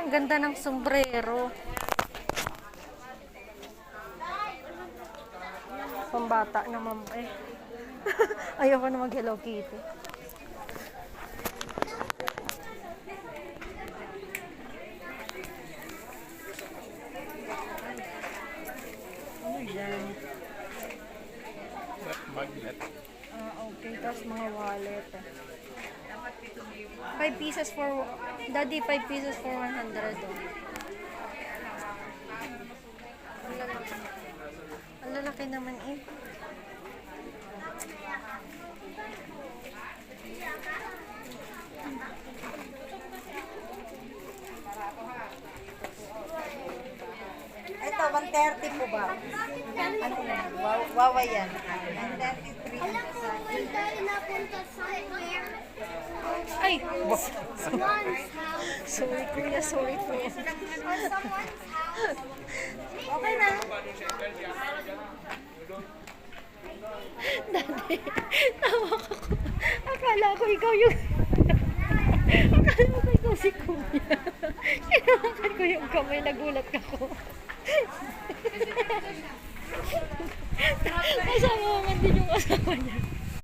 ang ganda ng sombrero. Pambata naman eh. Ayoko na mag Hello Kitty. Ano yan? Magnet. Okay. Tapos mga wallet. 5 pieces for... Daddy, 5 pieces for 100. Oh. Ang lalaki naman eh. Ito, 130 po ba? Ano yan? Wawa yan. 133. Alam ko, when tayo napunta somewhere, Ay! someone's house, Sorry kuya, sorry po. or someone's house, Okay na. Dati, tawa ko. Akala ko ikaw yung... Akala ko ikaw si kuya. Kinakan ko yung kamay, nagulat ako. Kasama mo man din yung asawa niya.